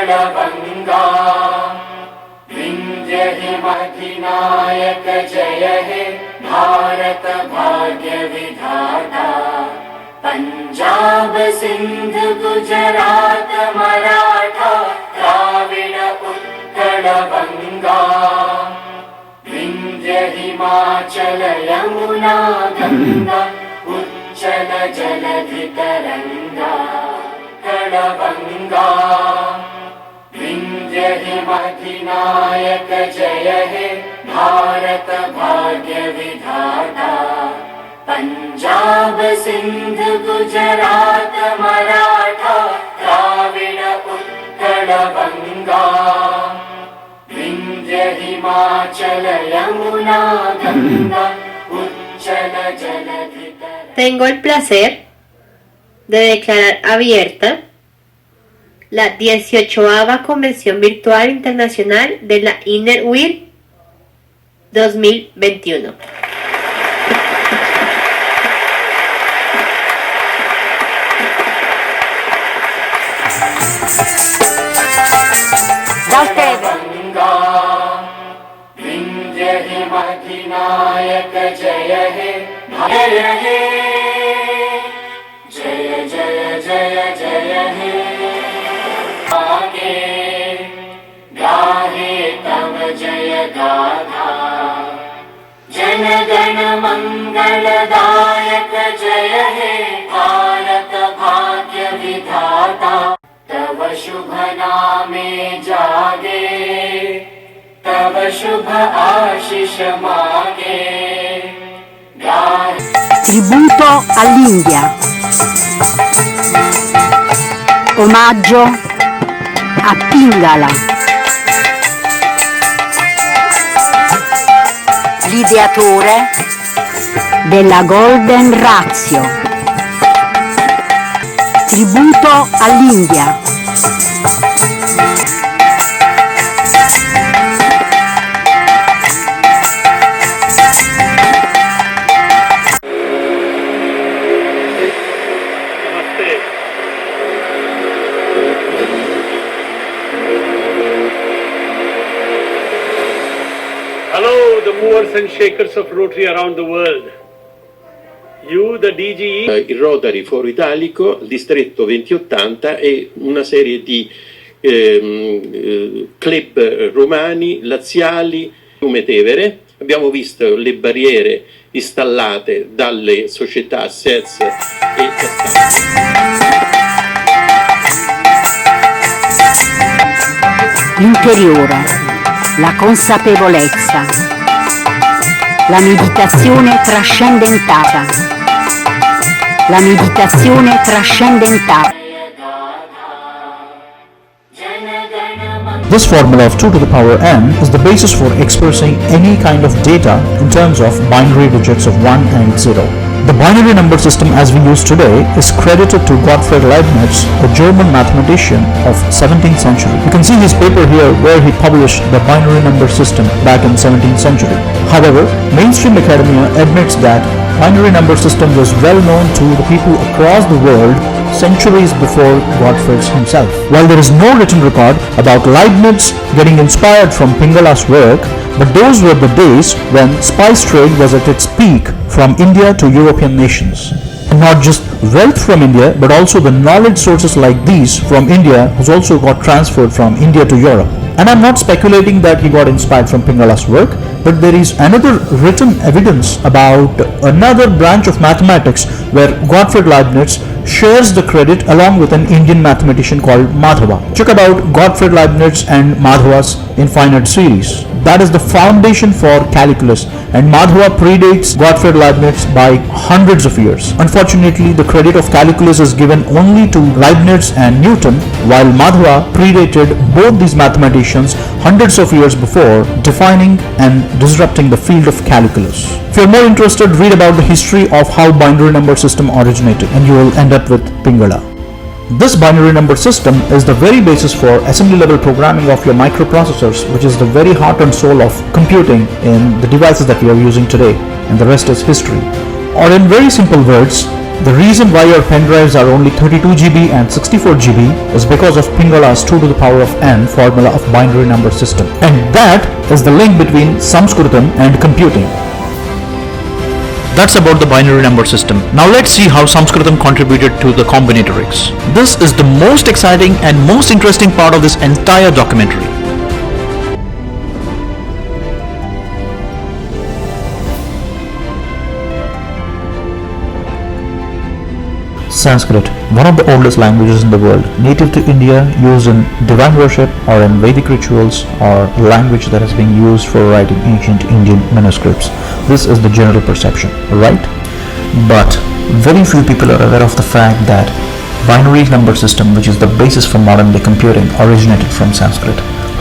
उत्कलवङ्गा विन्ध्य हिमधिनायक जय हे भारत भाग्य विधाता पंजाब सिंध गुजरात मराठा द्राविड उत्कल बंगा विंध्य हिमाचल यमुना गंगा उच्चल जलधि तरंगा उत्कल बंगा विंध्य हिमधिनायक जय हे भारत भाग्य विधाता पंजाब सिंध गुजरात मराठा द्राविड उत्कल बंगा विंध्य हिमाचल यमुना गंगा उच्चल जलधि तरंगा. Tengo el placer de declarar abierta la 18ª Convención Virtual Internacional de la Inner Wheel 2021. Vindhya हिमधिनायक जय हे जय हे जय जय जय जय हे आगे गाहे तव जय गाथा जन गण मंगलदायक जय हे भारत भाग्य विधाता तव शुभ नामे जागे तव शुभ आशीष मागे. Tributo all'India. Omaggio a Pingala, l'ideatore della Golden Ratio. Tributo all'India. Hello, the movers and shakers of Rotary around the world. You, the DGE. Il Rotary Foro Italico, il distretto 2080 e una serie di club romani, laziali, come Tevere. Abbiamo visto le barriere installate dalle società SERS e Castello. L'interiore, la consapevolezza, la meditazione trascendentata, la meditazione trascendentale. This formula of 2 to the power n is the basis for expressing any kind of data in terms of binary digits of 1 and 0. The binary number system as we use today is credited to Gottfried Leibniz, a German mathematician of 17th century. You can see his paper here where he published the binary number system back in 17th century. However, mainstream academia admits that binary number system was well known to the people across the world centuries before Gottfried himself. While there is no written record about Leibniz getting inspired from Pingala's work, but those were the days when spice trade was at its peak from India to European nations. And not just wealth from India, but also the knowledge sources like these from India has also got transferred from India to Europe. And I'm not speculating that he got inspired from Pingala's work, but there is another written evidence about another branch of mathematics where Gottfried Leibniz shares the credit along with an Indian mathematician called Madhava. Check out Gottfried Leibniz and Madhava's infinite series. That is the foundation for calculus, and Madhava predates Gottfried Leibniz by hundreds of years. Unfortunately, the credit of calculus is given only to Leibniz and Newton, while Madhava predated both these mathematicians hundreds of years before, defining and disrupting the field of calculus. If you're more interested, read about the history of how binary number system originated, and you will end up with Pingala. This binary number system is the very basis for assembly level programming of your microprocessors, which is the very heart and soul of computing in the devices that we are using today, and the rest is history. Or in very simple words, The reason why your pen drives are only 32 GB and 64 GB is because of Pingala's 2 to the power of n formula of binary number system. And that is the link between Sanskritam and computing. That's about the binary number system. Now let's see how Sanskritam contributed to the combinatorics. This is the most exciting and most interesting part of this entire documentary. Sanskrit, one of the oldest languages in the world, native to India, used in divine worship or in Vedic rituals, or language that has been used for writing ancient Indian manuscripts. This is the general perception, right? But very few people are aware of the fact that binary number system, which is the basis for modern day computing, originated from Sanskrit.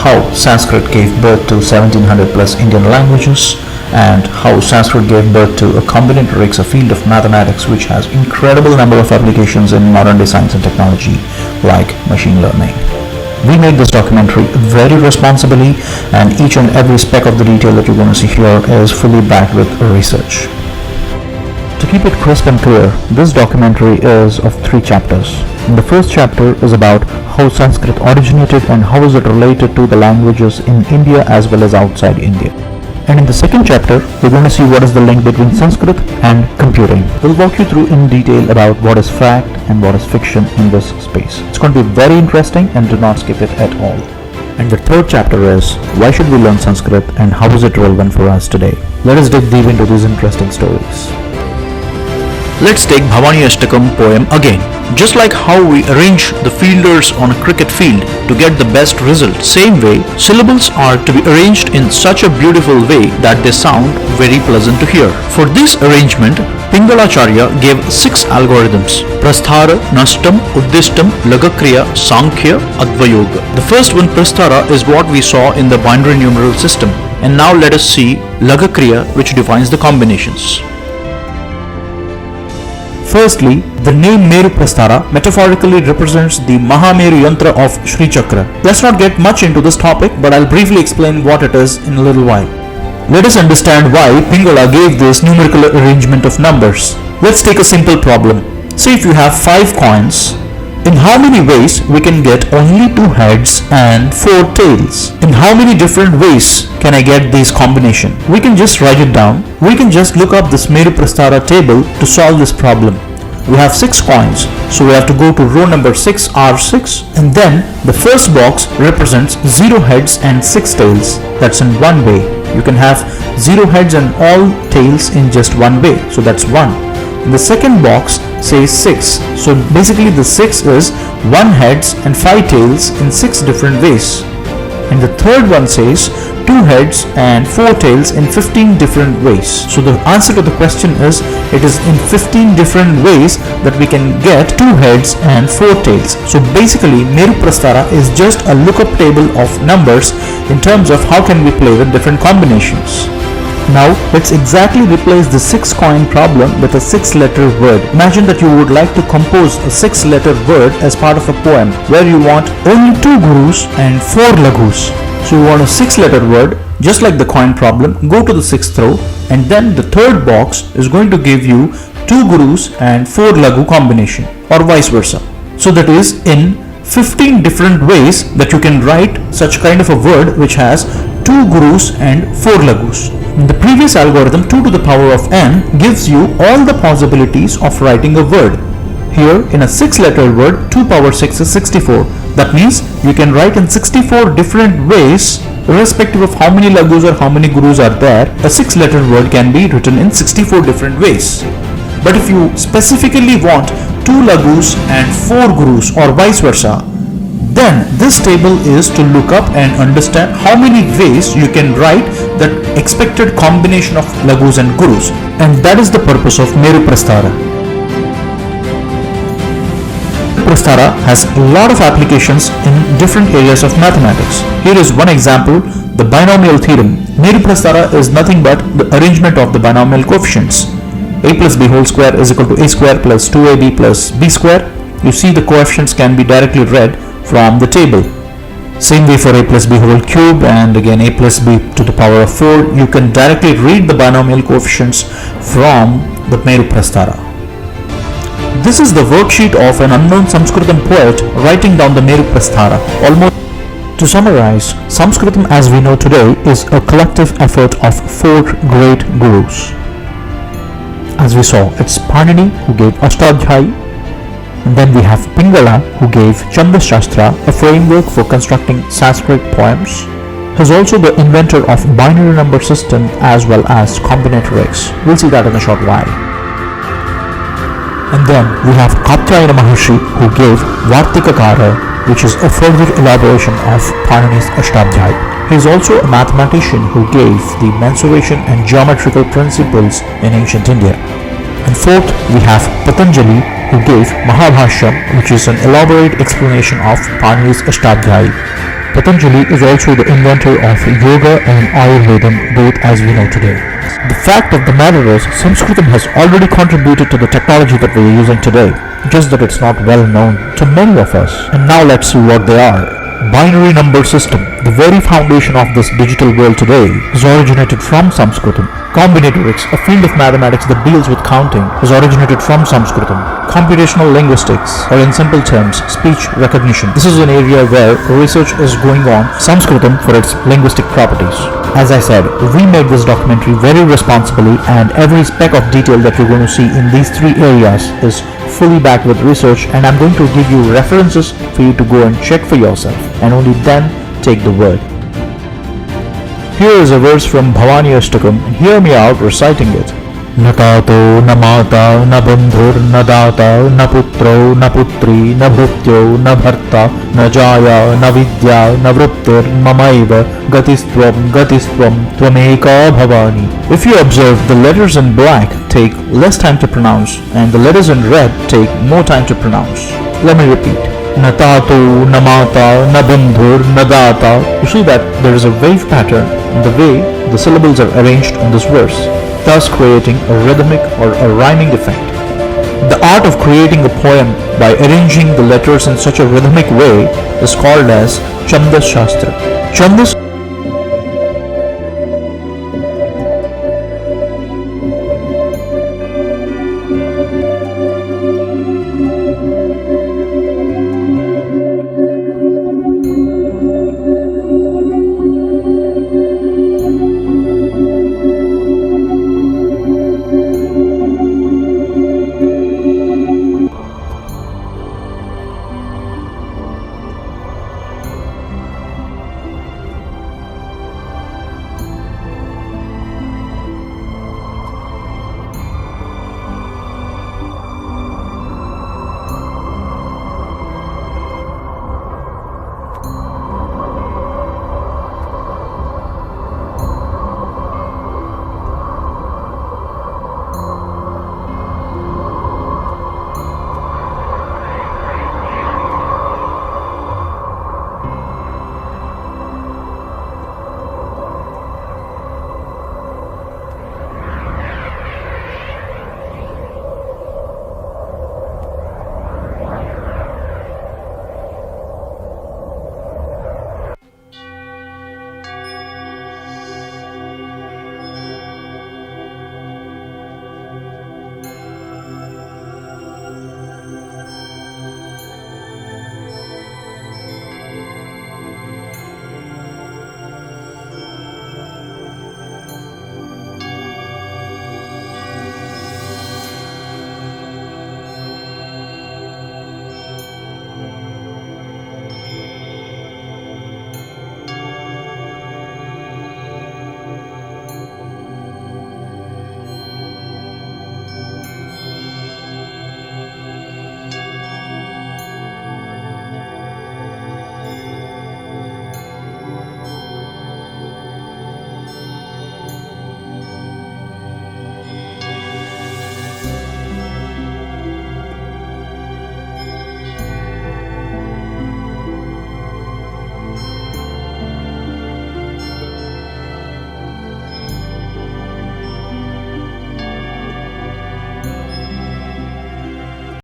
How Sanskrit gave birth to 1700 plus Indian languages, and how Sanskrit gave birth to a combinatorics, a field of mathematics which has incredible number of applications in modern day science and technology like machine learning. We made this documentary very responsibly, and each and every speck of the detail that you're going to see here is fully backed with research. To keep it crisp and clear, this documentary is of 3 chapters. The first chapter is about how Sanskrit originated and how is it related to the languages in India as well as outside India. And in the second chapter, we're going to see what is the link between Sanskrit and computing. We'll walk you through in detail about what is fact and what is fiction in this space. It's going to be very interesting, and do not skip it at all. And the third chapter is, why should we learn Sanskrit and how is it relevant for us today? Let us dig deep into these interesting stories. Let's take Bhavani Ashtakam poem again. Just like how we arrange the fielders on a cricket field to get the best result, same way, syllables are to be arranged in such a beautiful way that they sound very pleasant to hear. For this arrangement, Pingalacharya gave 6 algorithms: Prasthara, Nashtam, Uddishtam, Lagakriya, Sankhya, Advayoga. The first one, Prasthara, is what we saw in the binary numeral system. And now let us see Lagakriya, which defines the combinations. Firstly, the name Meru Prasthara metaphorically represents the Mahameru Yantra of Sri Chakra. Let's not get much into this topic, but I'll briefly explain what it is in a little while. Let us understand why Pingala gave this numerical arrangement of numbers. Let's take a simple problem. Say if you have 5 coins, in how many ways we can get only 2 heads and 4 tails? In how many different ways can I get these combination? We can just write it down. We can just look up this Meru Prasthara table to solve this problem. We have 6 coins, so we have to go to row number 6, R6, and then the first box represents 0 heads and 6 tails. That's in one way. You can have 0 heads and all tails in just one way, so that's 1. And the second box says 6, so basically the 6 is 1 heads and 5 tails in 6 different ways. And the third one says 2 heads and 4 tails in 15 different ways. So the answer to the question is, it is in 15 different ways that we can get 2 heads and 4 tails. So basically Meru Prasthara is just a lookup table of numbers in terms of how can we play with different combinations. Now let's exactly replace the 6 coin problem with a 6-letter word. Imagine that you would like to compose a 6-letter word as part of a poem where you want only 2 gurus and 4 laghus. So you want a 6-letter word, just like the coin problem. Go to the 6th row, and then the third box is going to give you 2 gurus and 4 laghu combination, or vice versa. So that is in 15 different ways that you can write such kind of a word which has 2 gurus and 4 laghus. In the previous algorithm, 2 to the power of n gives you all the possibilities of writing a word. Here in a 6-letter word, 2 power 6 is 64. That means you can write in 64 different ways, irrespective of how many laghus or how many gurus are there. A 6-letter word can be written in 64 different ways. But if you specifically want 2 laghus and 4 gurus or vice versa, then this table is to look up and understand how many ways you can write that expected combination of laghus and gurus. And that is the purpose of Meru Prasthara. Prasthara has a lot of applications in different areas of mathematics. Here is one example, the binomial theorem. Meru Prasthara is nothing but the arrangement of the binomial coefficients. A plus b whole square is equal to a square plus 2ab plus b square. You see the coefficients can be directly read from the table. Same way for a plus b whole cube, and again a plus b to the power of 4. You can directly read the binomial coefficients from the Meru Prasthara. This is the worksheet of an unknown Sanskritam poet writing down the Meru Prasthara. Almost to summarize, Sanskritam as we know today is a collective effort of 4 great gurus. As we saw, it's Panini who gave Ashtadhyayi, and then we have Pingala who gave Chandas Shastra, a framework for constructing Sanskrit poems. He's also the inventor of binary number system as well as combinatorics. We'll see that in a short while. And then we have Katyayana Maharshi who gave Vartikakara, which is a further elaboration of Panini's Ashtadhyayi. He is also a mathematician who gave the mensuration and geometrical principles in ancient India. And fourth, we have Patanjali who gave Mahabhashyam, which is an elaborate explanation of Panini's Ashtadhyayi. Patanjali is also the inventor of yoga and Ayurvedam, both as we know today. The fact of the matter is, Sanskritam has already contributed to the technology that we are using today, just that it's not well known to many of us. And now let's see what they are. Binary number system, the very foundation of this digital world today, is originated from Sanskritam. Combinatorics, a field of mathematics that deals with counting, is originated from Sanskritam. Computational linguistics, or in simple terms, speech recognition. This is an area where research is going on, Sanskritam for its linguistic properties. As I said, we made this documentary very responsibly, and every speck of detail that you're going to see in these 3 areas is fully backed with research, and I'm going to give you references for you to go and check for yourself, and only then take the word. Here is a verse from Bhavani Ashtakam, and hear me out reciting it. न तातो न माता न बन्धुर्न दाता न पुत्रो न पुत्री न भृत्यो न भर्ता न जाया न विद्या न वृत्तिर्ममैव गतिस्त्वं त्वमेका Bhavani. If you observe, the letters in black take less time to pronounce and the letters in red take more time to pronounce. Let me repeat. न तातो न माता न बन्धुर न दाता. You see that there is a wave pattern in the way the syllables are arranged in this verse, thus creating a rhythmic or a rhyming effect. The art of creating a poem by arranging the letters in such a rhythmic way is called as Chandas Shastra. Chandas